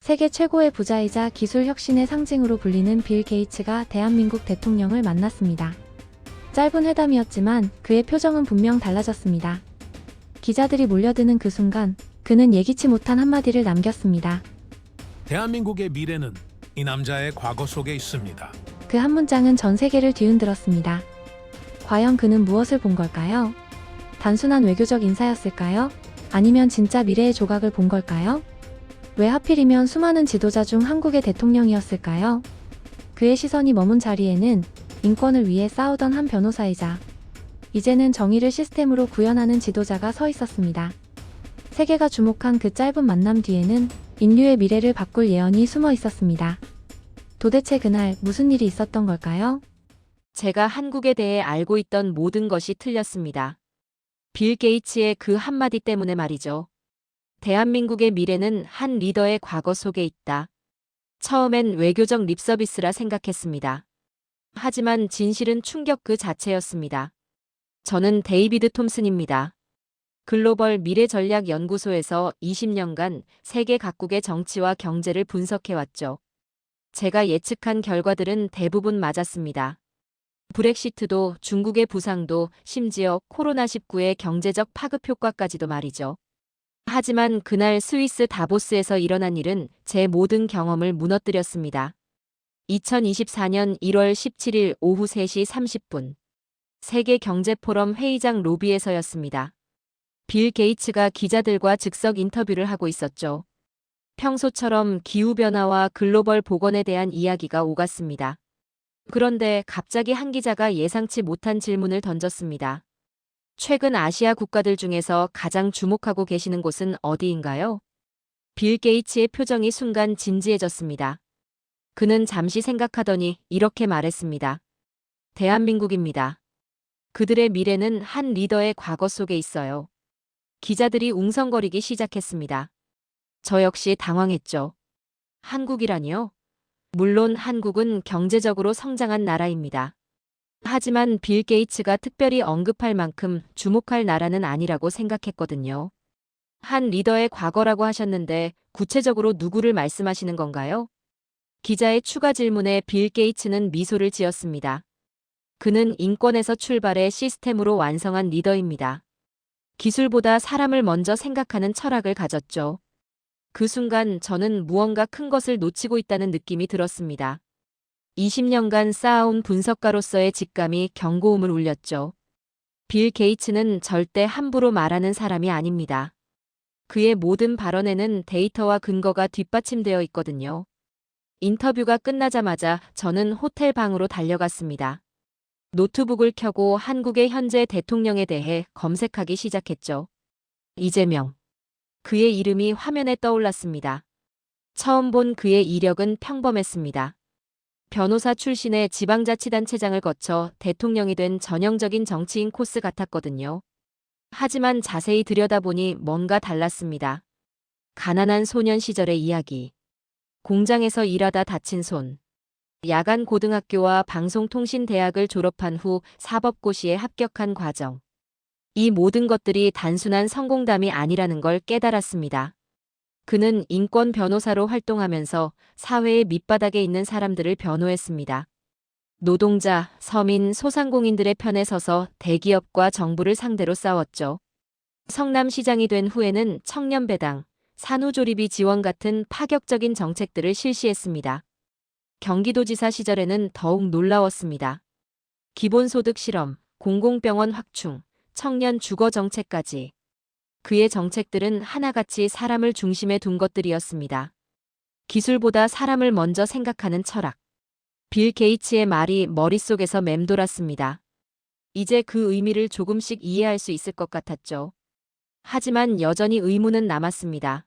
세계 최고의 부자이자 기술 혁신의 상징으로 불리는 빌 게이츠가 대한민국 대통령을 만났습니다. 짧은 회담이었지만 그의 표정은 분명 달라졌습니다. 기자들이 몰려드는 그 순간 그는 예기치 못한 한마디를 남겼습니다. 대한민국의 미래는 이 남자의 과거 속에 있습니다. 그 한 문장은 전 세계를 뒤흔들었습니다. 과연 그는 무엇을 본 걸까요? 단순한 외교적 인사였을까요? 아니면 진짜 미래의 조각을 본 걸까요? 왜 하필이면 수많은 지도자 중 한국의 대통령이었을까요? 그의 시선이 머문 자리에는 인권을 위해 싸우던 한 변호사이자 이제는 정의를 시스템으로 구현하는 지도자가 서 있었습니다. 세계가 주목한 그 짧은 만남 뒤에는 인류의 미래를 바꿀 예언이 숨어 있었습니다. 도대체 그날 무슨 일이 있었던 걸까요? 제가 한국에 대해 알고 있던 모든 것이 틀렸습니다. 빌 게이츠의 그 한마디 때문에 말이죠. 대한민국의 미래는 한 리더의 과거 속에 있다. 처음엔 외교적 립서비스라 생각했습니다. 하지만 진실은 충격 그 자체였습니다. 저는 데이비드 톰슨입니다. 글로벌 미래전략연구소에서 20년간 세계 각국의 정치와 경제를 분석해왔죠. 제가 예측한 결과들은 대부분 맞았습니다. 브렉시트도 중국의 부상도 심지어 코로나19의 경제적 파급 효과까지도 말이죠. 하지만 그날 스위스 다보스에서 일어난 일은 제 모든 경험을 무너뜨렸습니다. 2024년 1월 17일 오후 3시 30분 세계경제포럼 회의장 로비에서였습니다. 빌 게이츠가 기자들과 즉석 인터뷰를 하고 있었죠. 평소처럼 기후변화와 글로벌 보건에 대한 이야기가 오갔습니다. 그런데 갑자기 한 기자가 예상치 못한 질문을 던졌습니다. 최근 아시아 국가들 중에서 가장 주목하고 계시는 곳은 어디인가요? 빌 게이츠의 표정이 순간 진지해졌습니다. 그는 잠시 생각하더니 이렇게 말했습니다. 대한민국입니다. 그들의 미래는 한 리더의 과거 속에 있어요. 기자들이 웅성거리기 시작했습니다. 저 역시 당황했죠. 한국이라니요? 물론 한국은 경제적으로 성장한 나라입니다. 하지만 빌 게이츠가 특별히 언급할 만큼 주목할 나라는 아니라고 생각했거든요. 한 리더의 과거라고 하셨는데 구체적으로 누구를 말씀하시는 건가요? 기자의 추가 질문에 빌 게이츠는 미소를 지었습니다. 그는 인권에서 출발해 시스템으로 완성한 리더입니다. 기술보다 사람을 먼저 생각하는 철학을 가졌죠. 그 순간 저는 무언가 큰 것을 놓치고 있다는 느낌이 들었습니다. 20년간 쌓아온 분석가로서의 직감이 경고음을 울렸죠. 빌 게이츠는 절대 함부로 말하는 사람이 아닙니다. 그의 모든 발언에는 데이터와 근거가 뒷받침되어 있거든요. 인터뷰가 끝나자마자 저는 호텔 방으로 달려갔습니다. 노트북을 켜고 한국의 현재 대통령에 대해 검색하기 시작했죠. 이재명. 그의 이름이 화면에 떠올랐습니다. 처음 본 그의 이력은 평범했습니다. 변호사 출신의 지방자치단체장을 거쳐 대통령이 된 전형적인 정치인 코스 같았거든요. 하지만 자세히 들여다보니 뭔가 달랐습니다. 가난한 소년 시절의 이야기. 공장에서 일하다 다친 손. 야간 고등학교와 방송통신대학을 졸업한 후 사법고시에 합격한 과정. 이 모든 것들이 단순한 성공담이 아니라는 걸 깨달았습니다. 그는 인권 변호사로 활동하면서 사회의 밑바닥에 있는 사람들을 변호했습니다. 노동자, 서민, 소상공인들의 편에 서서 대기업과 정부를 상대로 싸웠죠. 성남시장이 된 후에는 청년배당, 산후조리비 지원 같은 파격적인 정책들을 실시했습니다. 경기도지사 시절에는 더욱 놀라웠습니다. 기본소득 실험, 공공병원 확충, 청년 주거 정책까지. 그의 정책들은 하나같이 사람을 중심에 둔 것들이었습니다. 기술보다 사람을 먼저 생각하는 철학. 빌 게이츠의 말이 머릿속에서 맴돌았습니다. 이제 그 의미를 조금씩 이해할 수 있을 것 같았죠. 하지만 여전히 의문은 남았습니다.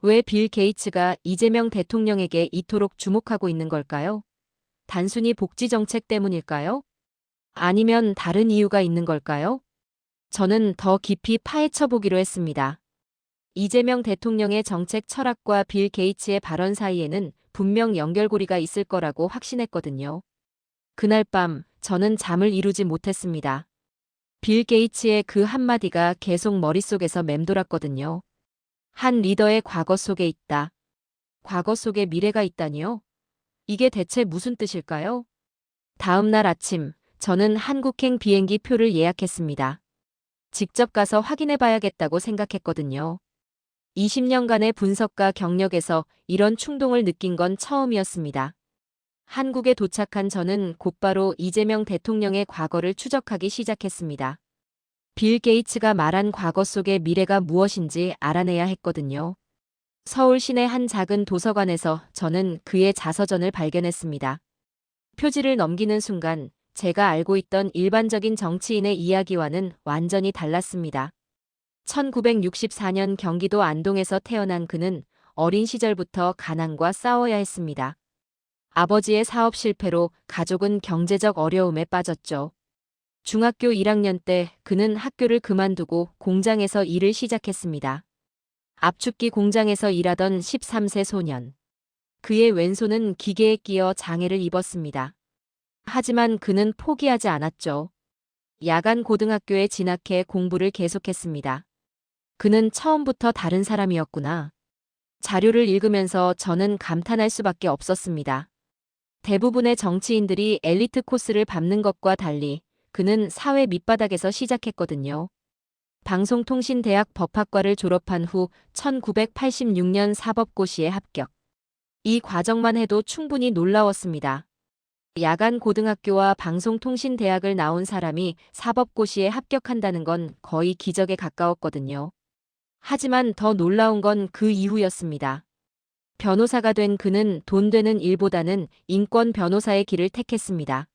왜 빌 게이츠가 이재명 대통령에게 이토록 주목하고 있는 걸까요? 단순히 복지 정책 때문일까요? 아니면 다른 이유가 있는 걸까요? 저는 더 깊이 파헤쳐 보기로 했습니다. 이재명 대통령의 정책 철학과 빌 게이츠의 발언 사이에는 분명 연결고리가 있을 거라고 확신했거든요. 그날 밤 저는 잠을 이루지 못했습니다. 빌 게이츠의 그 한마디가 계속 머릿속에서 맴돌았거든요. 한 리더의 과거 속에 있다. 과거 속에 미래가 있다니요? 이게 대체 무슨 뜻일까요? 다음 날 아침, 저는 한국행 비행기 표를 예약했습니다. 직접 가서 확인해 봐야겠다고 생각했거든요. 20년간의 분석과 경력에서 이런 충동을 느낀 건 처음이었습니다. 한국에 도착한 저는 곧바로 이재명 대통령의 과거를 추적하기 시작했습니다. 빌 게이츠가 말한 과거 속의 미래가 무엇인지 알아내야 했거든요. 서울 시내 한 작은 도서관에서 저는 그의 자서전을 발견했습니다. 표지를 넘기는 순간 제가 알고 있던 일반적인 정치인의 이야기와는 완전히 달랐습니다. 1964년 경기도 안동에서 태어난 그는 어린 시절부터 가난과 싸워야 했습니다. 아버지의 사업 실패로 가족은 경제적 어려움에 빠졌죠. 중학교 1학년 때 그는 학교를 그만두고 공장에서 일을 시작했습니다. 압축기 공장에서 일하던 13세 소년. 그의 왼손은 기계에 끼어 장애를 입었습니다. 하지만 그는 포기하지 않았죠. 야간 고등학교에 진학해 공부를 계속했습니다. 그는 처음부터 다른 사람이었구나. 자료를 읽으면서 저는 감탄할 수밖에 없었습니다. 대부분의 정치인들이 엘리트 코스를 밟는 것과 달리 그는 사회 밑바닥에서 시작했거든요. 방송통신대학 법학과를 졸업한 후 1986년 사법고시에 합격. 이 과정만 해도 충분히 놀라웠습니다. 야간 고등학교와 방송통신대학을 나온 사람이 사법고시에 합격한다는 건 거의 기적에 가까웠거든요. 하지만 더 놀라운 건 그 이후였습니다. 변호사가 된 그는 돈 되는 일보다는 인권 변호사의 길을 택했습니다.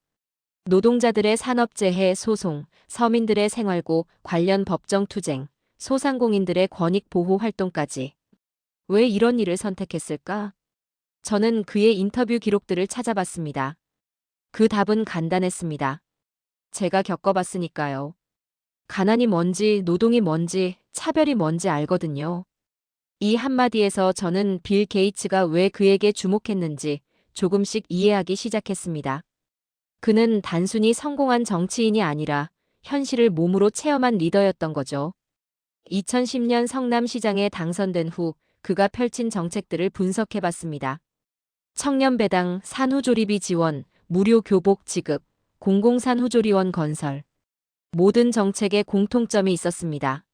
노동자들의 산업재해 소송, 서민들의 생활고 관련 법정 투쟁, 소상공인들의 권익 보호 활동까지. 왜 이런 일을 선택했을까? 저는 그의 인터뷰 기록들을 찾아봤습니다. 그 답은 간단했습니다. 제가 겪어봤으니까요. 가난이 뭔지, 노동이 뭔지, 차별이 뭔지 알거든요. 이 한마디에서 저는 빌 게이츠가 왜 그에게 주목했는지 조금씩 이해하기 시작했습니다. 그는 단순히 성공한 정치인이 아니라 현실을 몸으로 체험한 리더였던 거죠. 2010년 성남시장에 당선된 후 그가 펼친 정책들을 분석해봤습니다. 청년배당, 산후조리비 지원, 무료 교복 지급, 공공산후조리원 건설. 모든 정책에 공통점이 있었습니다.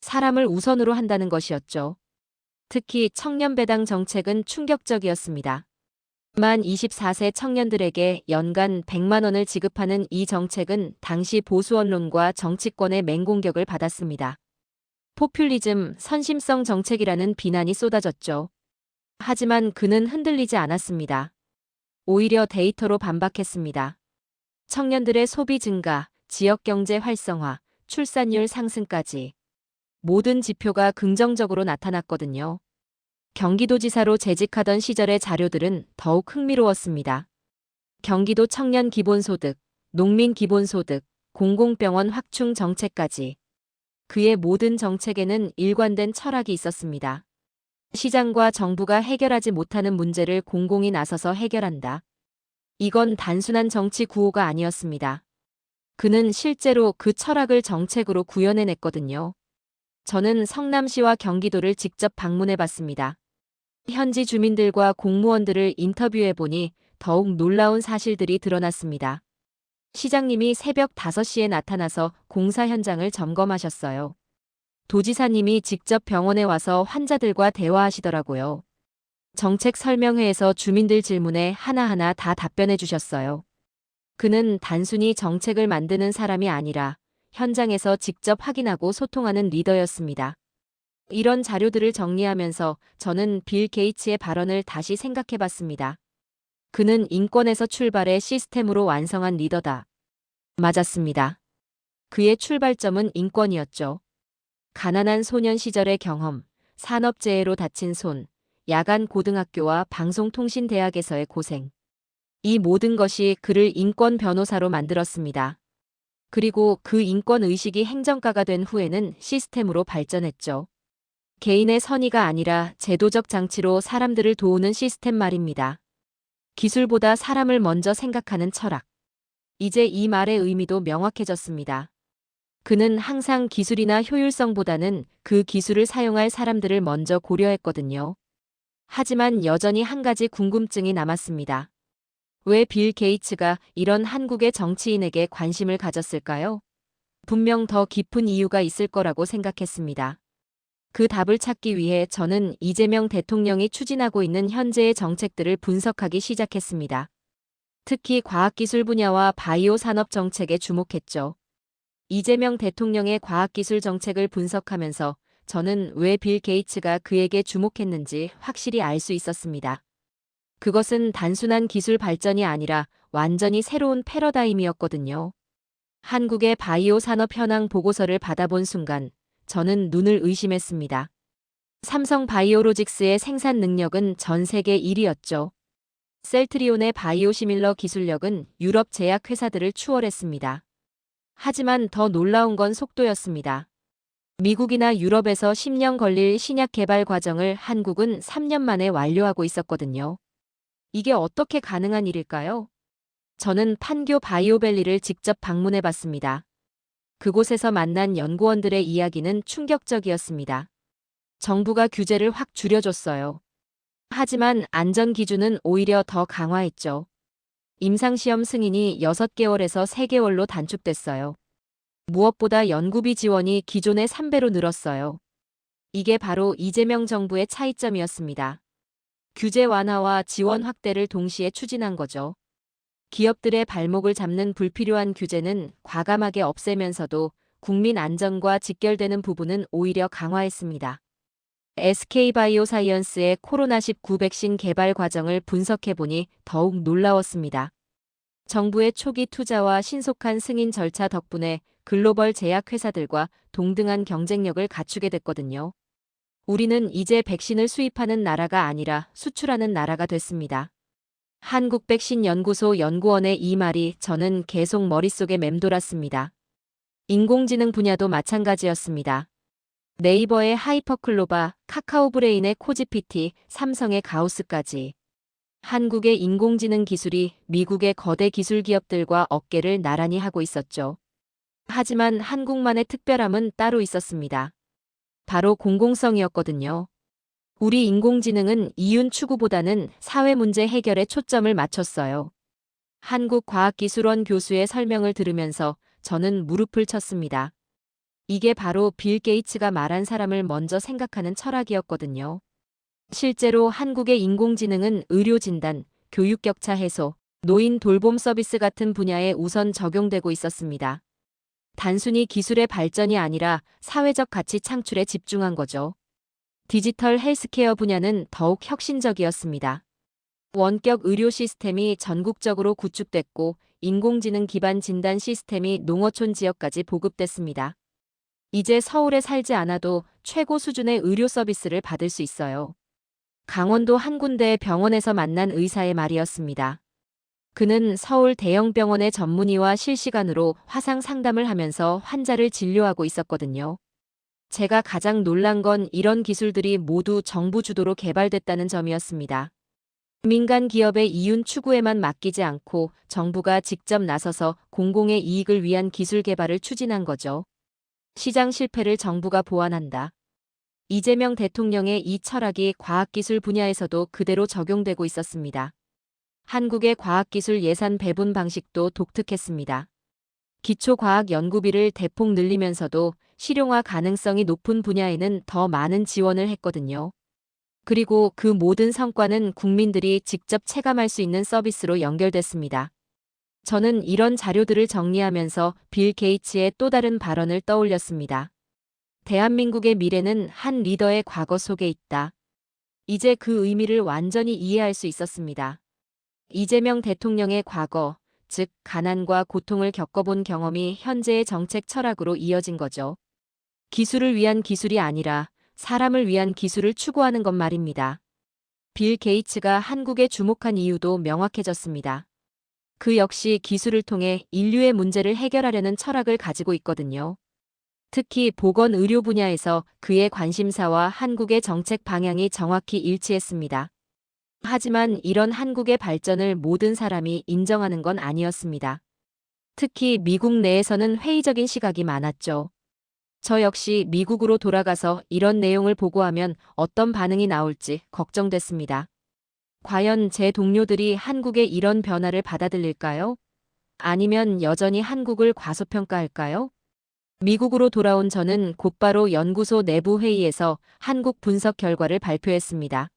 사람을 우선으로 한다는 것이었죠. 특히 청년배당 정책은 충격적이었습니다. 만 24세 청년들에게 연간 100만 원을 지급하는 이 정책은 당시 보수 언론과 정치권의 맹공격을 받았습니다. 포퓰리즘, 선심성 정책이라는 비난이 쏟아졌죠. 하지만 그는 흔들리지 않았습니다. 오히려 데이터로 반박했습니다. 청년들의 소비 증가, 지역경제 활성화, 출산율 상승까지 모든 지표가 긍정적으로 나타났거든요. 경기도지사로 재직하던 시절의 자료들은 더욱 흥미로웠습니다. 경기도 청년 기본소득, 농민 기본소득, 공공병원 확충 정책까지. 그의 모든 정책에는 일관된 철학이 있었습니다. 시장과 정부가 해결하지 못하는 문제를 공공이 나서서 해결한다. 이건 단순한 정치 구호가 아니었습니다. 그는 실제로 그 철학을 정책으로 구현해냈거든요. 저는 성남시와 경기도를 직접 방문해봤습니다. 현지 주민들과 공무원들을 인터뷰해보니 더욱 놀라운 사실들이 드러났습니다. 시장님이 새벽 5시에 나타나서 공사 현장을 점검하셨어요. 도지사님이 직접 병원에 와서 환자들과 대화하시더라고요. 정책 설명회에서 주민들 질문에 하나하나 다 답변해 주셨어요. 그는 단순히 정책을 만드는 사람이 아니라 현장에서 직접 확인하고 소통하는 리더였습니다. 이런 자료들을 정리하면서 저는 빌 게이츠의 발언을 다시 생각해 봤습니다. 그는 인권에서 출발해 시스템으로 완성한 리더다. 맞았습니다. 그의 출발점은 인권이었죠. 가난한 소년 시절의 경험, 산업재해로 다친 손, 야간 고등학교와 방송통신대학에서의 고생. 이 모든 것이 그를 인권 변호사로 만들었습니다. 그리고 그 인권 의식이 행정가가 된 후에는 시스템으로 발전했죠. 개인의 선의가 아니라 제도적 장치로 사람들을 도우는 시스템 말입니다. 기술보다 사람을 먼저 생각하는 철학. 이제 이 말의 의미도 명확해졌습니다. 그는 항상 기술이나 효율성보다는 그 기술을 사용할 사람들을 먼저 고려했거든요. 하지만 여전히 한 가지 궁금증이 남았습니다. 왜 빌 게이츠가 이런 한국의 정치인에게 관심을 가졌을까요? 분명 더 깊은 이유가 있을 거라고 생각했습니다. 그 답을 찾기 위해 저는 이재명 대통령이 추진하고 있는 현재의 정책들을 분석하기 시작했습니다. 특히 과학기술 분야와 바이오 산업 정책에 주목했죠. 이재명 대통령의 과학기술 정책을 분석하면서 저는 왜 빌 게이츠가 그에게 주목했는지 확실히 알 수 있었습니다. 그것은 단순한 기술 발전이 아니라 완전히 새로운 패러다임이었거든요. 한국의 바이오 산업 현황 보고서를 받아본 순간 저는 눈을 의심했습니다. 삼성 바이오로직스의 생산 능력은 전 세계 1위였죠. 셀트리온의 바이오시밀러 기술력은 유럽 제약 회사들을 추월했습니다. 하지만 더 놀라운 건 속도였습니다. 미국이나 유럽에서 10년 걸릴 신약 개발 과정을 한국은 3년 만에 완료하고 있었거든요. 이게 어떻게 가능한 일일까요? 저는 판교 바이오밸리를 직접 방문해 봤습니다. 그곳에서 만난 연구원들의 이야기는 충격적이었습니다. 정부가 규제를 확 줄여줬어요. 하지만 안전 기준은 오히려 더 강화했죠. 임상시험 승인이 6개월에서 3개월로 단축됐어요. 무엇보다 연구비 지원이 기존의 3배로 늘었어요. 이게 바로 이재명 정부의 차이점이었습니다. 규제 완화와 지원 확대를 동시에 추진한 거죠. 기업들의 발목을 잡는 불필요한 규제는 과감하게 없애면서도 국민 안전과 직결되는 부분은 오히려 강화했습니다. SK바이오사이언스의 코로나19 백신 개발 과정을 분석해보니 더욱 놀라웠습니다. 정부의 초기 투자와 신속한 승인 절차 덕분에 글로벌 제약회사들과 동등한 경쟁력을 갖추게 됐거든요. 우리는 이제 백신을 수입하는 나라가 아니라 수출하는 나라가 됐습니다. 한국백신연구소 연구원의 이 말이 저는 계속 머릿속에 맴돌았습니다. 인공지능 분야도 마찬가지였습니다. 네이버의 하이퍼클로바, 카카오브레인의 코지피티, 삼성의 가우스까지. 한국의 인공지능 기술이 미국의 거대 기술 기업들과 어깨를 나란히 하고 있었죠. 하지만 한국만의 특별함은 따로 있었습니다. 바로 공공성이었거든요. 우리 인공지능은 이윤 추구보다는 사회 문제 해결에 초점을 맞췄어요. 한국과학기술원 교수의 설명을 들으면서 저는 무릎을 쳤습니다. 이게 바로 빌 게이츠가 말한 사람을 먼저 생각하는 철학이었거든요. 실제로 한국의 인공지능은 의료진단, 교육격차 해소, 노인 돌봄 서비스 같은 분야에 우선 적용되고 있었습니다. 단순히 기술의 발전이 아니라 사회적 가치 창출에 집중한 거죠. 디지털 헬스케어 분야는 더욱 혁신적이었습니다. 원격 의료 시스템이 전국적으로 구축됐고 인공지능 기반 진단 시스템이 농어촌 지역까지 보급됐습니다. 이제 서울에 살지 않아도 최고 수준의 의료 서비스를 받을 수 있어요. 강원도 한 군데의 병원에서 만난 의사의 말이었습니다. 그는 서울 대형 병원의 전문의와 실시간으로 화상 상담을 하면서 환자를 진료하고 있었거든요. 제가 가장 놀란 건 이런 기술들이 모두 정부 주도로 개발됐다는 점이었습니다. 민간 기업의 이윤 추구에만 맡기지 않고 정부가 직접 나서서 공공의 이익을 위한 기술 개발을 추진한 거죠. 시장 실패를 정부가 보완한다. 이재명 대통령의 이 철학이 과학기술 분야에서도 그대로 적용되고 있었습니다. 한국의 과학기술 예산 배분 방식도 독특했습니다. 기초과학 연구비를 대폭 늘리면서도 실용화 가능성이 높은 분야에는 더 많은 지원을 했거든요. 그리고 그 모든 성과는 국민들이 직접 체감할 수 있는 서비스로 연결됐습니다. 저는 이런 자료들을 정리하면서 빌 게이츠의 또 다른 발언을 떠올렸습니다. 대한민국의 미래는 한 리더의 과거 속에 있다. 이제 그 의미를 완전히 이해할 수 있었습니다. 이재명 대통령의 과거, 즉 가난과 고통을 겪어본 경험이 현재의 정책 철학으로 이어진 거죠. 기술을 위한 기술이 아니라 사람을 위한 기술을 추구하는 것 말입니다. 빌 게이츠가 한국에 주목한 이유도 명확해졌습니다. 그 역시 기술을 통해 인류의 문제를 해결하려는 철학을 가지고 있거든요. 특히 보건의료 분야에서 그의 관심사와 한국의 정책 방향이 정확히 일치했습니다. 하지만 이런 한국의 발전을 모든 사람이 인정하는 건 아니었습니다. 특히 미국 내에서는 회의적인 시각이 많았죠. 저 역시 미국으로 돌아가서 이런 내용을 보고하면 어떤 반응이 나올지 걱정됐습니다. 과연 제 동료들이 한국의 이런 변화를 받아들일까요? 아니면 여전히 한국을 과소평가할까요? 미국으로 돌아온 저는 곧바로 연구소 내부 회의에서 한국 분석 결과를 발표했습니다.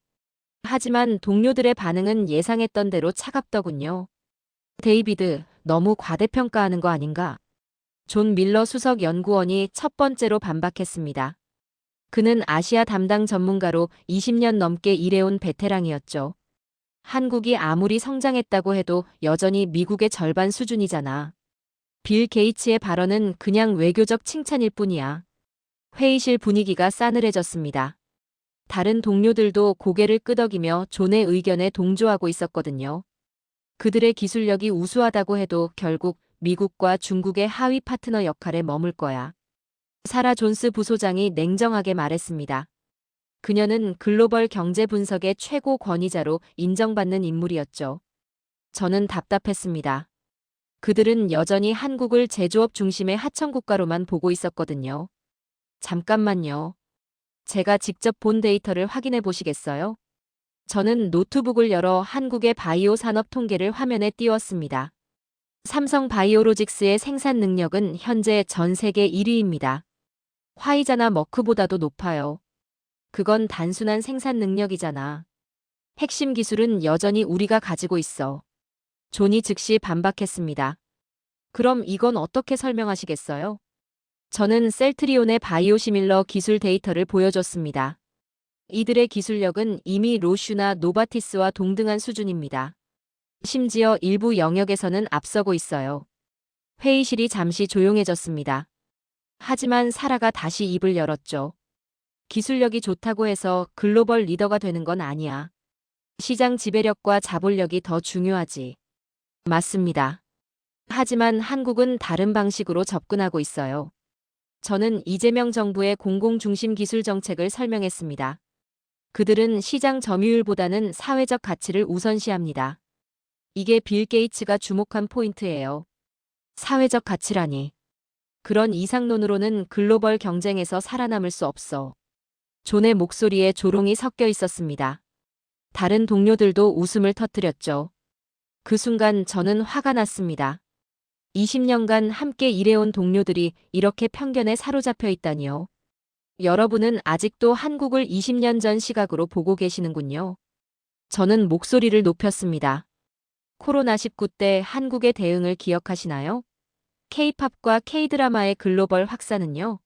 하지만 동료들의 반응은 예상했던 대로 차갑더군요. 데이비드, 너무 과대평가하는 거 아닌가? 존 밀러 수석 연구원이 첫 번째로 반박했습니다. 그는 아시아 담당 전문가로 20년 넘게 일해온 베테랑이었죠. 한국이 아무리 성장했다고 해도 여전히 미국의 절반 수준이잖아. 빌 게이츠의 발언은 그냥 외교적 칭찬일 뿐이야. 회의실 분위기가 싸늘해졌습니다. 다른 동료들도 고개를 끄덕이며 존의 의견에 동조하고 있었거든요. 그들의 기술력이 우수하다고 해도 결국 미국과 중국의 하위 파트너 역할에 머물 거야. 사라 존스 부소장이 냉정하게 말했습니다. 그녀는 글로벌 경제 분석의 최고 권위자로 인정받는 인물이었죠. 저는 답답했습니다. 그들은 여전히 한국을 제조업 중심의 하청국가로만 보고 있었거든요. 잠깐만요. 제가 직접 본 데이터를 확인해 보시겠어요? 저는 노트북을 열어 한국의 바이오 산업 통계를 화면에 띄웠습니다. 삼성 바이오로직스의 생산 능력은 현재 전 세계 1위입니다. 화이자나 머크보다도 높아요. 그건 단순한 생산 능력이잖아. 핵심 기술은 여전히 우리가 가지고 있어. 존이 즉시 반박했습니다. 그럼 이건 어떻게 설명하시겠어요? 저는 셀트리온의 바이오시밀러 기술 데이터를 보여줬습니다. 이들의 기술력은 이미 로슈나 노바티스와 동등한 수준입니다. 심지어 일부 영역에서는 앞서고 있어요. 회의실이 잠시 조용해졌습니다. 하지만 사라가 다시 입을 열었죠. 기술력이 좋다고 해서 글로벌 리더가 되는 건 아니야. 시장 지배력과 자본력이 더 중요하지. 맞습니다. 하지만 한국은 다른 방식으로 접근하고 있어요. 저는 이재명 정부의 공공중심 기술 정책을 설명했습니다. 그들은 시장 점유율보다는 사회적 가치를 우선시합니다. 이게 빌 게이츠가 주목한 포인트예요. 사회적 가치라니. 그런 이상론으로는 글로벌 경쟁에서 살아남을 수 없어. 존의 목소리에 조롱이 섞여 있었습니다. 다른 동료들도 웃음을 터뜨렸죠. 그 순간 저는 화가 났습니다. 20년간 함께 일해온 동료들이 이렇게 편견에 사로잡혀 있다니요. 여러분은 아직도 한국을 20년 전 시각으로 보고 계시는군요. 저는 목소리를 높였습니다. 코로나19 때 한국의 대응을 기억하시나요? K-팝과 K-드라마의 글로벌 확산은요.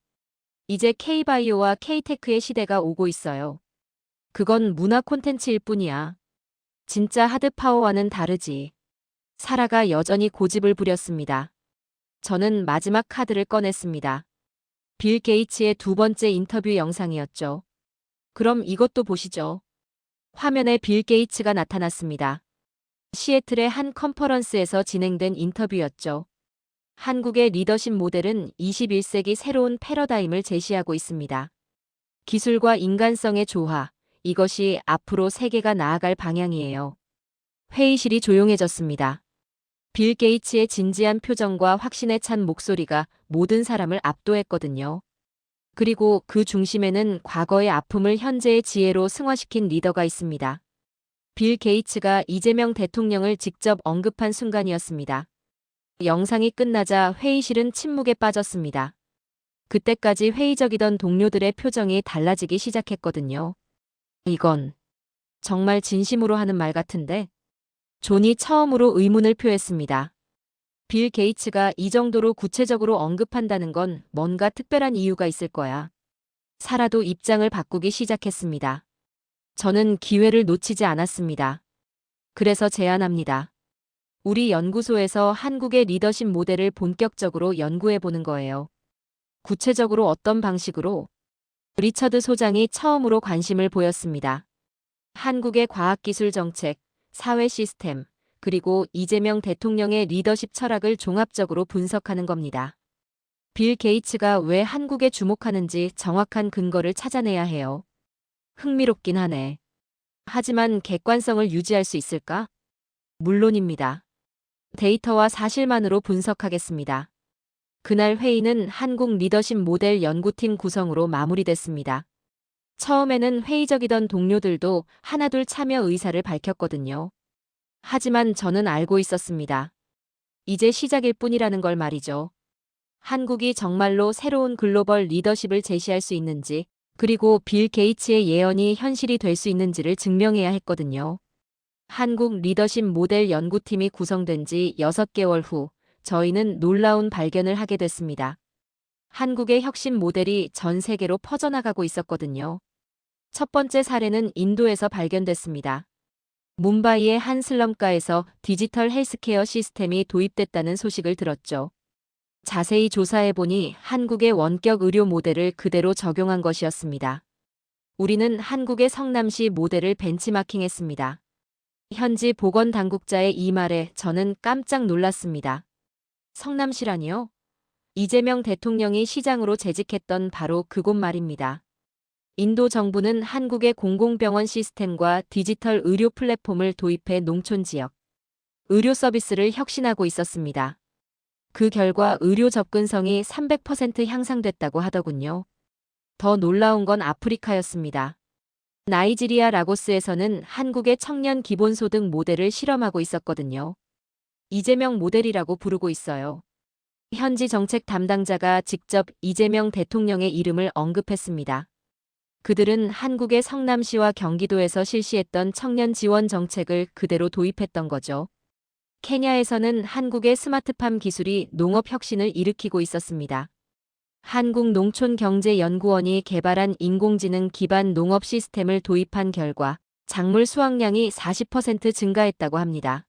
이제 K-바이오와 K-테크의 시대가 오고 있어요. 그건 문화 콘텐츠일 뿐이야. 진짜 하드파워와는 다르지. 사라가 여전히 고집을 부렸습니다. 저는 마지막 카드를 꺼냈습니다. 빌 게이츠의 두 번째 인터뷰 영상이었죠. 그럼 이것도 보시죠. 화면에 빌 게이츠가 나타났습니다. 시애틀의 한 컨퍼런스에서 진행된 인터뷰였죠. 한국의 리더십 모델은 21세기 새로운 패러다임을 제시하고 있습니다. 기술과 인간성의 조화, 이것이 앞으로 세계가 나아갈 방향이에요. 회의실이 조용해졌습니다. 빌 게이츠의 진지한 표정과 확신에 찬 목소리가 모든 사람을 압도했거든요. 그리고 그 중심에는 과거의 아픔을 현재의 지혜로 승화시킨 리더가 있습니다. 빌 게이츠가 이재명 대통령을 직접 언급한 순간이었습니다. 영상이 끝나자 회의실은 침묵에 빠졌습니다. 그때까지 회의적이던 동료들의 표정이 달라지기 시작했거든요. 이건 정말 진심으로 하는 말 같은데? 존이 처음으로 의문을 표했습니다. 빌 게이츠가 이 정도로 구체적으로 언급한다는 건 뭔가 특별한 이유가 있을 거야. 사라도 입장을 바꾸기 시작했습니다. 저는 기회를 놓치지 않았습니다. 그래서 제안합니다. 우리 연구소에서 한국의 리더십 모델을 본격적으로 연구해 보는 거예요. 구체적으로 어떤 방식으로? 리처드 소장이 처음으로 관심을 보였습니다. 한국의 과학기술 정책, 사회 시스템, 그리고 이재명 대통령의 리더십 철학을 종합적으로 분석하는 겁니다. 빌 게이츠가 왜 한국에 주목하는지 정확한 근거를 찾아내야 해요. 흥미롭긴 하네. 하지만 객관성을 유지할 수 있을까? 물론입니다. 데이터와 사실만으로 분석하겠습니다. 그날 회의는 한국 리더십 모델 연구팀 구성으로 마무리됐습니다. 처음에는 회의적이던 동료들도 하나둘 참여 의사를 밝혔거든요. 하지만 저는 알고 있었습니다. 이제 시작일 뿐이라는 걸 말이죠. 한국이 정말로 새로운 글로벌 리더십을 제시할 수 있는지, 그리고 빌 게이츠의 예언이 현실이 될 수 있는지를 증명해야 했거든요. 한국 리더십 모델 연구팀이 구성된 지 6개월 후, 저희는 놀라운 발견을 하게 됐습니다. 한국의 혁신 모델이 전 세계로 퍼져나가고 있었거든요. 첫 번째 사례는 인도에서 발견됐습니다. 뭄바이의 한 슬럼가에서 디지털 헬스케어 시스템이 도입됐다는 소식을 들었죠. 자세히 조사해보니 한국의 원격 의료 모델을 그대로 적용한 것이었습니다. 우리는 한국의 성남시 모델을 벤치마킹했습니다. 현지 보건당국자의 이 말에 저는 깜짝 놀랐습니다. 성남시라니요? 이재명 대통령이 시장으로 재직했던 바로 그곳 말입니다. 인도 정부는 한국의 공공병원 시스템과 디지털 의료 플랫폼을 도입해 농촌 지역 의료 서비스를 혁신하고 있었습니다. 그 결과 의료 접근성이 300% 향상됐다고 하더군요. 더 놀라운 건 아프리카였습니다. 나이지리아 라고스에서는 한국의 청년 기본소득 모델을 실험하고 있었거든요. 이재명 모델이라고 부르고 있어요. 현지 정책 담당자가 직접 이재명 대통령의 이름을 언급했습니다. 그들은 한국의 성남시와 경기도에서 실시했던 청년 지원 정책을 그대로 도입했던 거죠. 케냐에서는 한국의 스마트팜 기술이 농업 혁신을 일으키고 있었습니다. 한국농촌경제연구원이 개발한 인공지능 기반 농업 시스템을 도입한 결과 작물 수확량이 40% 증가했다고 합니다.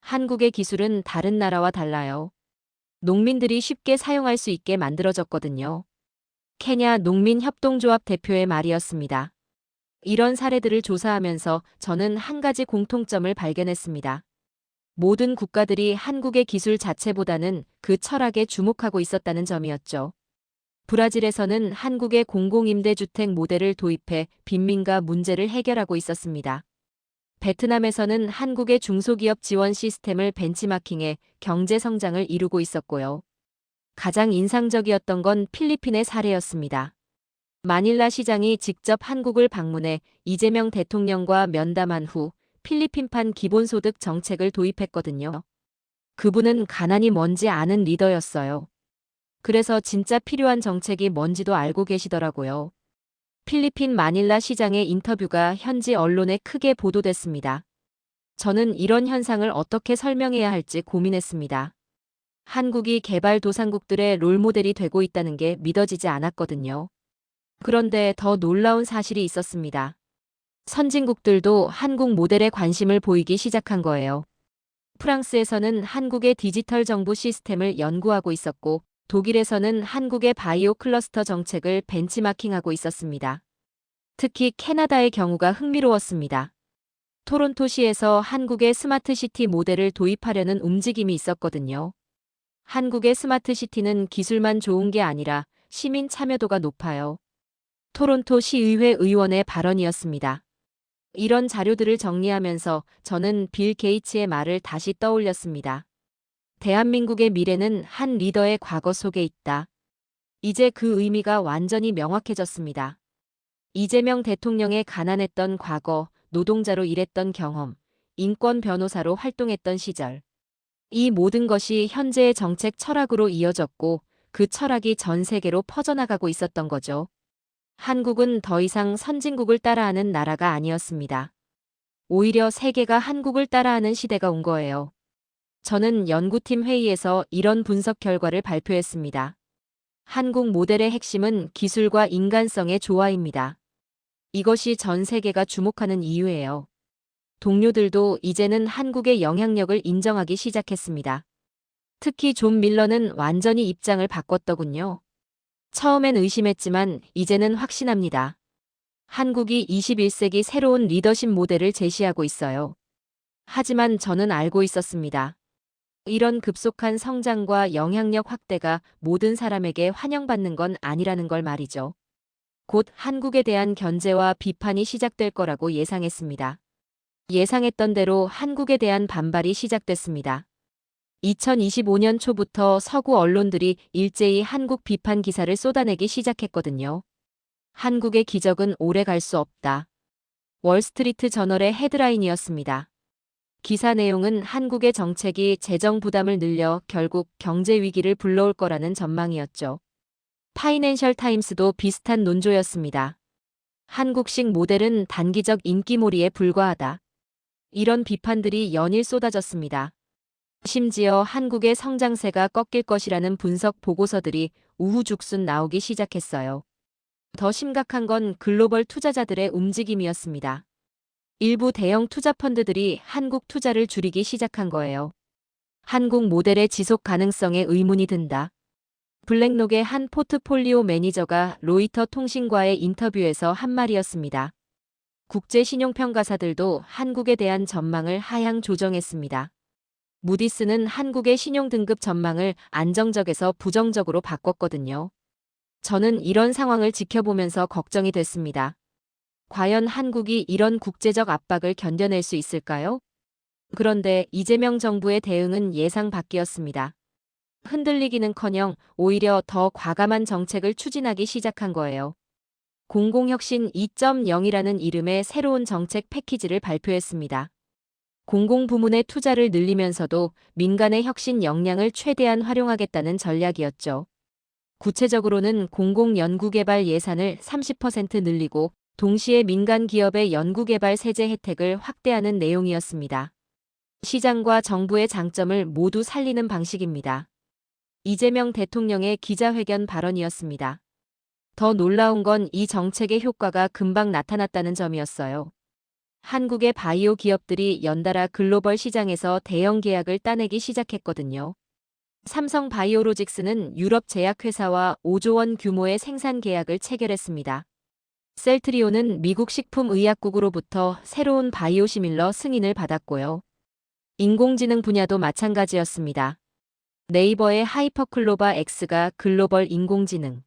한국의 기술은 다른 나라와 달라요. 농민들이 쉽게 사용할 수 있게 만들어졌거든요. 케냐 농민협동조합 대표의 말이었습니다. 이런 사례들을 조사하면서 저는 한 가지 공통점을 발견했습니다. 모든 국가들이 한국의 기술 자체보다는 그 철학에 주목하고 있었다는 점이었죠. 브라질에서는 한국의 공공임대주택 모델을 도입해 빈민가 문제를 해결하고 있었습니다. 베트남에서는 한국의 중소기업 지원 시스템을 벤치마킹해 경제 성장을 이루고 있었고요. 가장 인상적이었던 건 필리핀의 사례였습니다. 마닐라 시장이 직접 한국을 방문해 이재명 대통령과 면담한 후 필리핀판 기본소득 정책을 도입했거든요. 그분은 가난이 뭔지 아는 리더였어요. 그래서 진짜 필요한 정책이 뭔지도 알고 계시더라고요. 필리핀 마닐라 시장의 인터뷰가 현지 언론에 크게 보도됐습니다. 저는 이런 현상을 어떻게 설명해야 할지 고민했습니다. 한국이 개발도상국들의 롤모델이 되고 있다는 게 믿어지지 않았거든요. 그런데 더 놀라운 사실이 있었습니다. 선진국들도 한국 모델에 관심을 보이기 시작한 거예요. 프랑스에서는 한국의 디지털 정부 시스템을 연구하고 있었고, 독일에서는 한국의 바이오 클러스터 정책을 벤치마킹하고 있었습니다. 특히 캐나다의 경우가 흥미로웠습니다. 토론토시에서 한국의 스마트시티 모델을 도입하려는 움직임이 있었거든요. 한국의 스마트시티는 기술만 좋은 게 아니라 시민 참여도가 높아요. 토론토 시의회 의원의 발언이었습니다. 이런 자료들을 정리하면서 저는 빌 게이츠의 말을 다시 떠올렸습니다. 대한민국의 미래는 한 리더의 과거 속에 있다. 이제 그 의미가 완전히 명확해졌습니다. 이재명 대통령의 가난했던 과거, 노동자로 일했던 경험, 인권 변호사로 활동했던 시절. 이 모든 것이 현재의 정책 철학으로 이어졌고 그 철학이 전 세계로 퍼져나가고 있었던 거죠. 한국은 더 이상 선진국을 따라하는 나라가 아니었습니다. 오히려 세계가 한국을 따라하는 시대가 온 거예요. 저는 연구팀 회의에서 이런 분석 결과를 발표했습니다. 한국 모델의 핵심은 기술과 인간성의 조화입니다. 이것이 전 세계가 주목하는 이유예요. 동료들도 이제는 한국의 영향력을 인정하기 시작했습니다. 특히 존 밀러는 완전히 입장을 바꿨더군요. 처음엔 의심했지만 이제는 확신합니다. 한국이 21세기 새로운 리더십 모델을 제시하고 있어요. 하지만 저는 알고 있었습니다. 이런 급속한 성장과 영향력 확대가 모든 사람에게 환영받는 건 아니라는 걸 말이죠. 곧 한국에 대한 견제와 비판이 시작될 거라고 예상했습니다. 예상했던 대로 한국에 대한 반발이 시작됐습니다. 2025년 초부터 서구 언론들이 일제히 한국 비판 기사를 쏟아내기 시작했거든요. 한국의 기적은 오래 갈 수 없다. 월스트리트 저널의 헤드라인이었습니다. 기사 내용은 한국의 정책이 재정 부담을 늘려 결국 경제 위기를 불러올 거라는 전망이었죠. 파이낸셜 타임스도 비슷한 논조였습니다. 한국식 모델은 단기적 인기몰이에 불과하다. 이런 비판들이 연일 쏟아졌습니다. 심지어 한국의 성장세가 꺾일 것이라는 분석 보고서들이 우후죽순 나오기 시작했어요. 더 심각한 건 글로벌 투자자들의 움직임이었습니다. 일부 대형 투자 펀드들이 한국 투자를 줄이기 시작한 거예요. 한국 모델의 지속 가능성에 의문이 든다. 블랙록의 한 포트폴리오 매니저가 로이터 통신과의 인터뷰에서 한 말이었습니다. 국제 신용평가사들도 한국에 대한 전망을 하향 조정했습니다. 무디스는 한국의 신용등급 전망을 안정적에서 부정적으로 바꿨거든요. 저는 이런 상황을 지켜보면서 걱정이 됐습니다. 과연 한국이 이런 국제적 압박을 견뎌낼 수 있을까요? 그런데 이재명 정부의 대응은 예상 밖이었습니다. 흔들리기는커녕 오히려 더 과감한 정책을 추진하기 시작한 거예요. 공공혁신 2.0이라는 이름의 새로운 정책 패키지를 발표했습니다. 공공부문의 투자를 늘리면서도 민간의 혁신 역량을 최대한 활용하겠다는 전략이었죠. 구체적으로는 공공연구개발 예산을 30% 늘리고 동시에 민간 기업의 연구개발 세제 혜택을 확대하는 내용이었습니다. 시장과 정부의 장점을 모두 살리는 방식입니다. 이재명 대통령의 기자회견 발언이었습니다. 더 놀라운 건 이 정책의 효과가 금방 나타났다는 점이었어요. 한국의 바이오 기업들이 연달아 글로벌 시장에서 대형 계약을 따내기 시작했거든요. 삼성 바이오로직스는 유럽 제약회사와 5조 원 규모의 생산 계약을 체결했습니다. 셀트리온은 미국 식품의약국으로부터 새로운 바이오시밀러 승인을 받았고요. 인공지능 분야도 마찬가지였습니다. 네이버의 하이퍼클로바 X가 글로벌 인공지능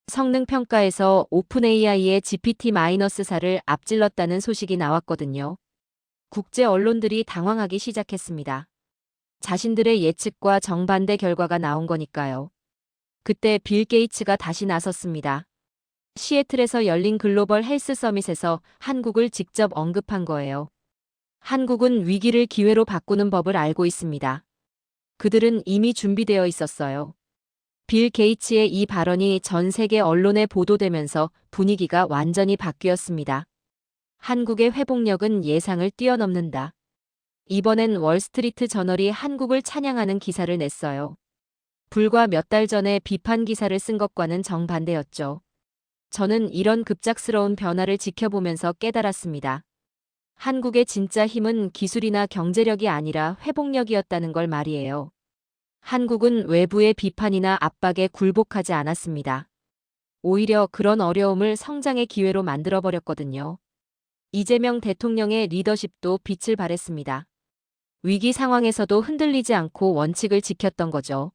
성능 평가에서 오픈 AI의 GPT-4를 앞질렀다는 소식이 나왔거든요. 국제 언론들이 당황하기 시작했습니다. 자신들의 예측과 정반대 결과가 나온 거니까요. 그때 빌 게이츠가 다시 나섰습니다. 시애틀에서 열린 글로벌 헬스 서밋에서 한국을 직접 언급한 거예요. 한국은 위기를 기회로 바꾸는 법을 알고 있습니다. 그들은 이미 준비되어 있었어요. 빌 게이츠의 이 발언이 전 세계 언론에 보도되면서 분위기가 완전히 바뀌었습니다. 한국의 회복력은 예상을 뛰어넘는다. 이번엔 월스트리트 저널이 한국을 찬양하는 기사를 냈어요. 불과 몇 달 전에 비판 기사를 쓴 것과는 정반대였죠. 저는 이런 급작스러운 변화를 지켜보면서 깨달았습니다. 한국의 진짜 힘은 기술이나 경제력이 아니라 회복력이었다는 걸 말이에요. 한국은 외부의 비판이나 압박에 굴복하지 않았습니다. 오히려 그런 어려움을 성장의 기회로 만들어버렸거든요. 이재명 대통령의 리더십도 빛을 발했습니다. 위기 상황에서도 흔들리지 않고 원칙을 지켰던 거죠.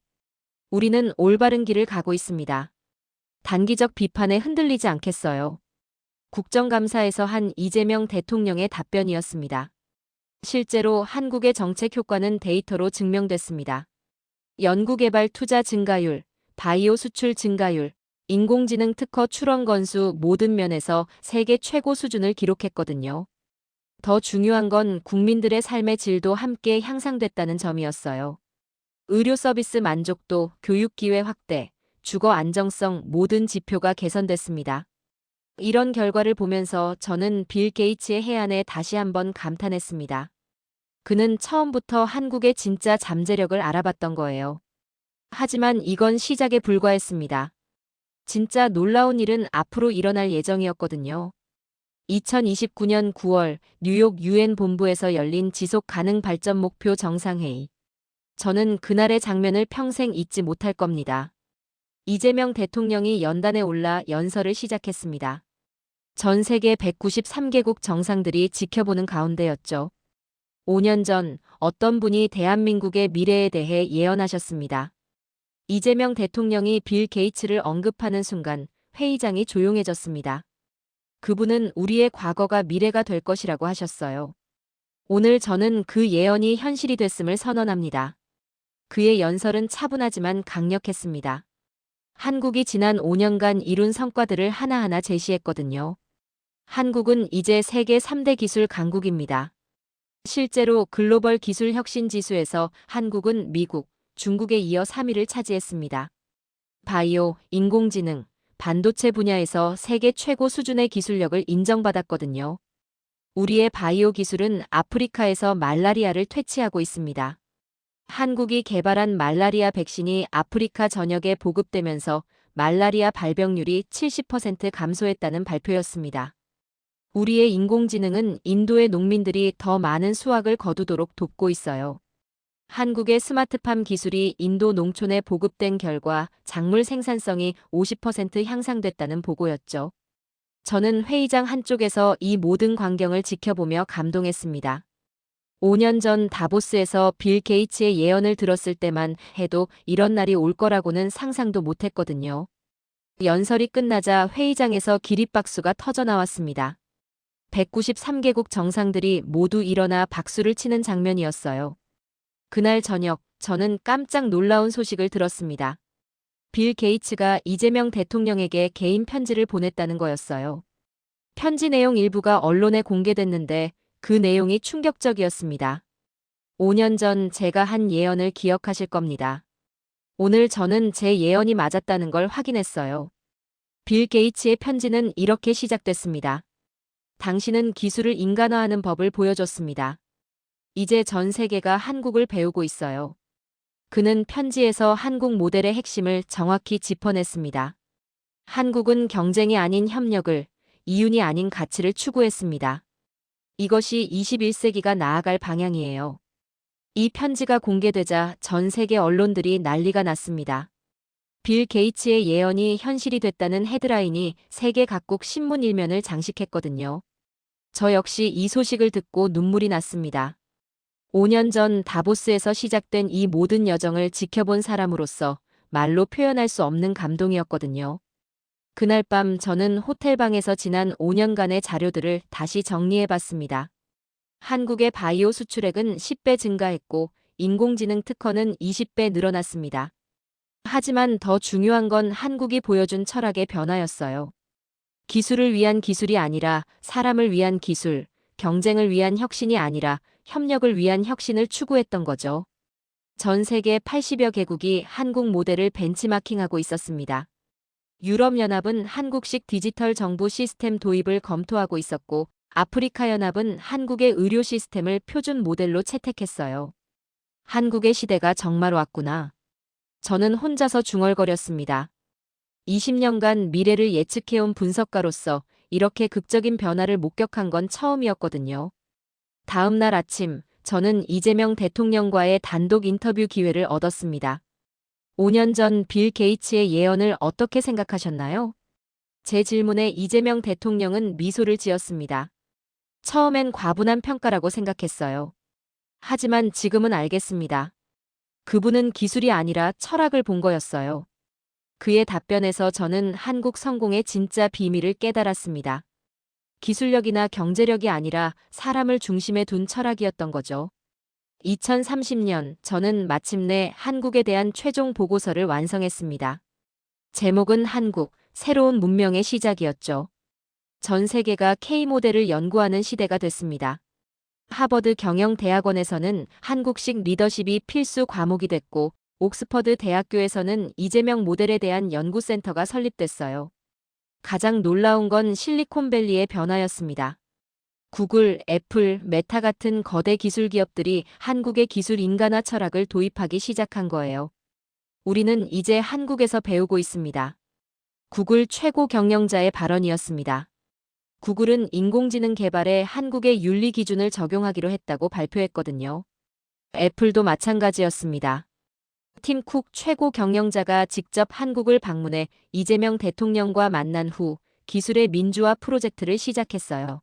우리는 올바른 길을 가고 있습니다. 단기적 비판에 흔들리지 않겠어요. 국정감사에서 한 이재명 대통령의 답변이었습니다. 실제로 한국의 정책 효과는 데이터로 증명됐습니다. 연구개발 투자 증가율, 바이오 수출 증가율, 인공지능 특허 출원 건수 모든 면에서 세계 최고 수준을 기록했거든요. 더 중요한 건 국민들의 삶의 질도 함께 향상됐다는 점이었어요. 의료 서비스 만족도, 교육 기회 확대, 주거 안정성 모든 지표가 개선됐습니다. 이런 결과를 보면서 저는 빌 게이츠의 해안에 다시 한번 감탄했습니다. 그는 처음부터 한국의 진짜 잠재력을 알아봤던 거예요. 하지만 이건 시작에 불과했습니다. 진짜 놀라운 일은 앞으로 일어날 예정이었거든요. 2029년 9월 뉴욕 유엔 본부에서 열린 지속 가능 발전 목표 정상회의. 저는 그날의 장면을 평생 잊지 못할 겁니다. 이재명 대통령이 연단에 올라 연설을 시작했습니다. 전 세계 193개국 정상들이 지켜보는 가운데였죠. 5년 전 어떤 분이 대한민국의 미래에 대해 예언하셨습니다. 이재명 대통령이 빌 게이츠를 언급하는 순간 회의장이 조용해졌습니다. 그분은 우리의 과거가 미래가 될 것이라고 하셨어요. 오늘 저는 그 예언이 현실이 됐음을 선언합니다. 그의 연설은 차분하지만 강력했습니다. 한국이 지난 5년간 이룬 성과들을 하나하나 제시했거든요. 한국은 이제 세계 3대 기술 강국입니다. 실제로 글로벌 기술 혁신 지수에서 한국은 미국, 중국에 이어 3위를 차지했습니다. 바이오, 인공지능, 반도체 분야에서 세계 최고 수준의 기술력을 인정받았거든요. 우리의 바이오 기술은 아프리카에서 말라리아를 퇴치하고 있습니다. 한국이 개발한 말라리아 백신이 아프리카 전역에 보급되면서 말라리아 발병률이 70% 감소했다는 발표였습니다. 우리의 인공지능은 인도의 농민들이 더 많은 수확을 거두도록 돕고 있어요. 한국의 스마트팜 기술이 인도 농촌에 보급된 결과 작물 생산성이 50% 향상됐다는 보고였죠. 저는 회의장 한쪽에서 이 모든 광경을 지켜보며 감동했습니다. 5년 전 다보스에서 빌 게이츠의 예언을 들었을 때만 해도 이런 날이 올 거라고는 상상도 못했거든요. 연설이 끝나자 회의장에서 기립박수가 터져 나왔습니다. 193개국 정상들이 모두 일어나 박수를 치는 장면이었어요. 그날 저녁, 저는 깜짝 놀라운 소식을 들었습니다. 빌 게이츠가 이재명 대통령에게 개인 편지를 보냈다는 거였어요. 편지 내용 일부가 언론에 공개됐는데 그 내용이 충격적이었습니다. 5년 전 제가 한 예언을 기억하실 겁니다. 오늘 저는 제 예언이 맞았다는 걸 확인했어요. 빌 게이츠의 편지는 이렇게 시작됐습니다. 당신은 기술을 인간화하는 법을 보여줬습니다. 이제 전 세계가 한국을 배우고 있어요. 그는 편지에서 한국 모델의 핵심을 정확히 짚어냈습니다. 한국은 경쟁이 아닌 협력을, 이윤이 아닌 가치를 추구했습니다. 이것이 21세기가 나아갈 방향이에요. 이 편지가 공개되자 전 세계 언론들이 난리가 났습니다. 빌 게이츠의 예언이 현실이 됐다는 헤드라인이 세계 각국 신문 일면을 장식했거든요. 저 역시 이 소식을 듣고 눈물이 났습니다. 5년 전 다보스에서 시작된 이 모든 여정을 지켜본 사람으로서 말로 표현할 수 없는 감동이었거든요. 그날 밤 저는 호텔방에서 지난 5년간의 자료들을 다시 정리해봤습니다. 한국의 바이오 수출액은 10배 증가했고 인공지능 특허는 20배 늘어났습니다. 하지만 더 중요한 건 한국이 보여준 철학의 변화였어요. 기술을 위한 기술이 아니라 사람을 위한 기술, 경쟁을 위한 혁신이 아니라 협력을 위한 혁신을 추구했던 거죠. 전 세계 80여 개국이 한국 모델을 벤치마킹하고 있었습니다. 유럽연합은 한국식 디지털 정부 시스템 도입을 검토하고 있었고, 아프리카 연합은 한국의 의료 시스템을 표준 모델로 채택했어요. 한국의 시대가 정말 왔구나. 저는 혼자서 중얼거렸습니다. 20년간 미래를 예측해온 분석가로서 이렇게 극적인 변화를 목격한 건 처음이었거든요. 다음 날 아침, 저는 이재명 대통령과의 단독 인터뷰 기회를 얻었습니다. 5년 전 빌 게이츠의 예언을 어떻게 생각하셨나요? 제 질문에 이재명 대통령은 미소를 지었습니다. 처음엔 과분한 평가라고 생각했어요. 하지만 지금은 알겠습니다. 그분은 기술이 아니라 철학을 본 거였어요. 그의 답변에서 저는 한국 성공의 진짜 비밀을 깨달았습니다. 기술력이나 경제력이 아니라 사람을 중심에 둔 철학이었던 거죠. 2030년 저는 마침내 한국에 대한 최종 보고서를 완성했습니다. 제목은 한국, 새로운 문명의 시작이었죠. 전 세계가 K모델을 연구하는 시대가 됐습니다. 하버드 경영대학원에서는 한국식 리더십이 필수 과목이 됐고, 옥스퍼드 대학교에서는 이재명 모델에 대한 연구센터가 설립됐어요. 가장 놀라운 건 실리콘밸리의 변화였습니다. 구글, 애플, 메타 같은 거대 기술 기업들이 한국의 기술 인간화 철학을 도입하기 시작한 거예요. 우리는 이제 한국에서 배우고 있습니다. 구글 최고 경영자의 발언이었습니다. 구글은 인공지능 개발에 한국의 윤리 기준을 적용하기로 했다고 발표했거든요. 애플도 마찬가지였습니다. 팀 쿡 최고 경영자가 직접 한국을 방문해 이재명 대통령과 만난 후 기술의 민주화 프로젝트를 시작했어요.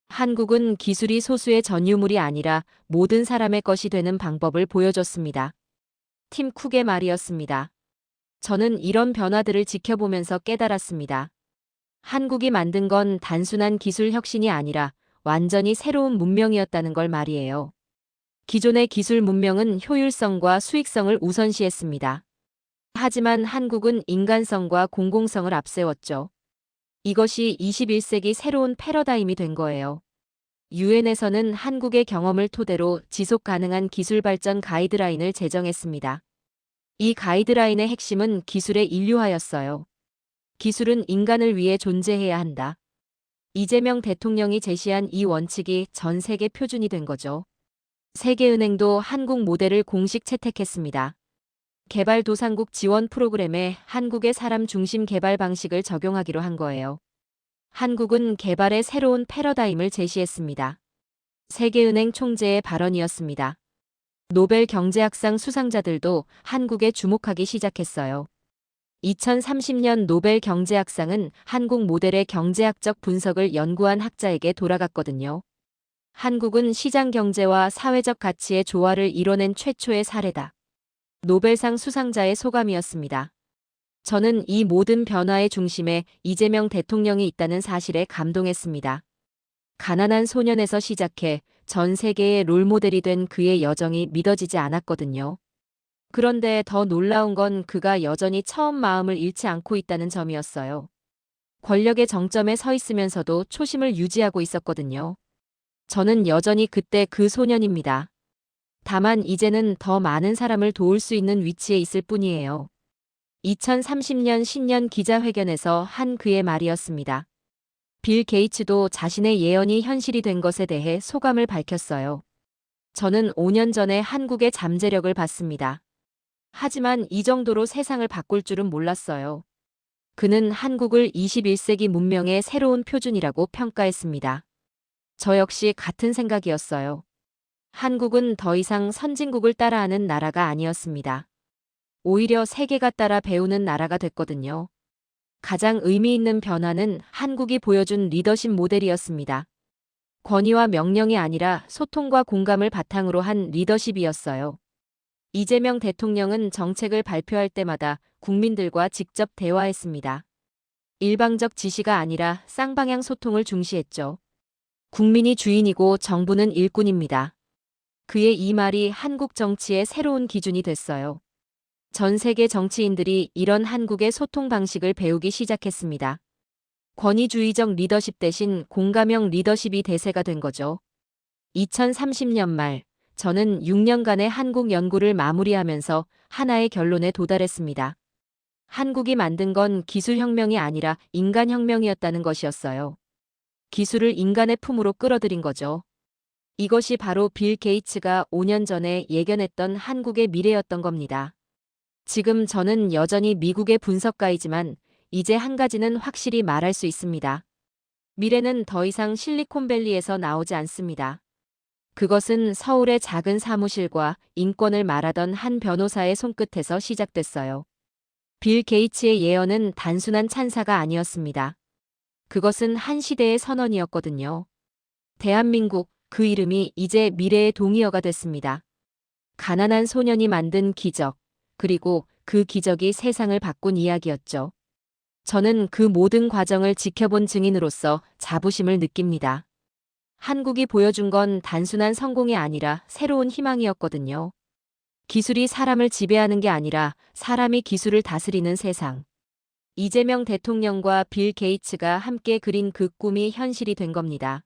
한국은 기술이 소수의 전유물이 아니라 모든 사람의 것이 되는 방법을 보여줬습니다. 팀 쿡의 말이었습니다. 저는 이런 변화들을 지켜보면서 깨달았습니다. 한국이 만든 건 단순한 기술 혁신이 아니라 완전히 새로운 문명이었다는 걸 말이에요. 기존의 기술 문명은 효율성과 수익성을 우선시했습니다. 하지만 한국은 인간성과 공공성을 앞세웠죠. 이것이 21세기 새로운 패러다임이 된 거예요. 유엔에서는 한국의 경험을 토대로 지속 가능한 기술 발전 가이드라인을 제정했습니다. 이 가이드라인의 핵심은 기술의 인류화였어요. 기술은 인간을 위해 존재해야 한다. 이재명 대통령이 제시한 이 원칙이 전 세계 표준이 된 거죠. 세계은행도 한국 모델을 공식 채택했습니다. 개발도상국 지원 프로그램에 한국의 사람 중심 개발 방식을 적용하기로 한 거예요. 한국은 개발의 새로운 패러다임을 제시했습니다. 세계은행 총재의 발언이었습니다. 노벨 경제학상 수상자들도 한국에 주목하기 시작했어요. 2030년 노벨 경제학상은 한국 모델의 경제학적 분석을 연구한 학자에게 돌아갔거든요. 한국은 시장 경제와 사회적 가치의 조화를 이뤄낸 최초의 사례다. 노벨상 수상자의 소감이었습니다. 저는 이 모든 변화의 중심에 이재명 대통령이 있다는 사실에 감동했습니다. 가난한 소년에서 시작해 전 세계의 롤모델이 된 그의 여정이 믿어지지 않았거든요. 그런데 더 놀라운 건 그가 여전히 처음 마음을 잃지 않고 있다는 점이었어요. 권력의 정점에 서 있으면서도 초심을 유지하고 있었거든요. 저는 여전히 그때 그 소년입니다. 다만 이제는 더 많은 사람을 도울 수 있는 위치에 있을 뿐이에요. 2030년 신년 기자회견에서 한 그의 말이었습니다. 빌 게이츠도 자신의 예언이 현실이 된 것에 대해 소감을 밝혔어요. 저는 5년 전에 한국의 잠재력을 봤습니다. 하지만 이 정도로 세상을 바꿀 줄은 몰랐어요. 그는 한국을 21세기 문명의 새로운 표준이라고 평가했습니다. 저 역시 같은 생각이었어요. 한국은 더 이상 선진국을 따라하는 나라가 아니었습니다. 오히려 세계가 따라 배우는 나라가 됐거든요. 가장 의미 있는 변화는 한국이 보여준 리더십 모델이었습니다. 권위와 명령이 아니라 소통과 공감을 바탕으로 한 리더십이었어요. 이재명 대통령은 정책을 발표할 때마다 국민들과 직접 대화했습니다. 일방적 지시가 아니라 쌍방향 소통을 중시했죠. 국민이 주인이고 정부는 일꾼입니다. 그의 이 말이 한국 정치의 새로운 기준이 됐어요. 전 세계 정치인들이 이런 한국의 소통 방식을 배우기 시작했습니다. 권위주의적 리더십 대신 공감형 리더십이 대세가 된 거죠. 2030년 말, 저는 6년간의 한국 연구를 마무리하면서 하나의 결론에 도달했습니다. 한국이 만든 건 기술혁명이 아니라 인간혁명이었다는 것이었어요. 기술을 인간의 품으로 끌어들인 거죠. 이것이 바로 빌 게이츠가 5년 전에 예견했던 한국의 미래였던 겁니다. 지금 저는 여전히 미국의 분석가이지만 이제 한 가지는 확실히 말할 수 있습니다. 미래는 더 이상 실리콘밸리에서 나오지 않습니다. 그것은 서울의 작은 사무실과 인권을 말하던 한 변호사의 손끝에서 시작됐어요. 빌 게이츠의 예언은 단순한 찬사가 아니었습니다. 그것은 한 시대의 선언이었거든요. 대한민국, 그 이름이 이제 미래의 동의어가 됐습니다. 가난한 소년이 만든 기적, 그리고 그 기적이 세상을 바꾼 이야기였죠. 저는 그 모든 과정을 지켜본 증인으로서 자부심을 느낍니다. 한국이 보여준 건 단순한 성공이 아니라 새로운 희망이었거든요. 기술이 사람을 지배하는 게 아니라 사람이 기술을 다스리는 세상. 이재명 대통령과 빌 게이츠가 함께 그린 그 꿈이 현실이 된 겁니다.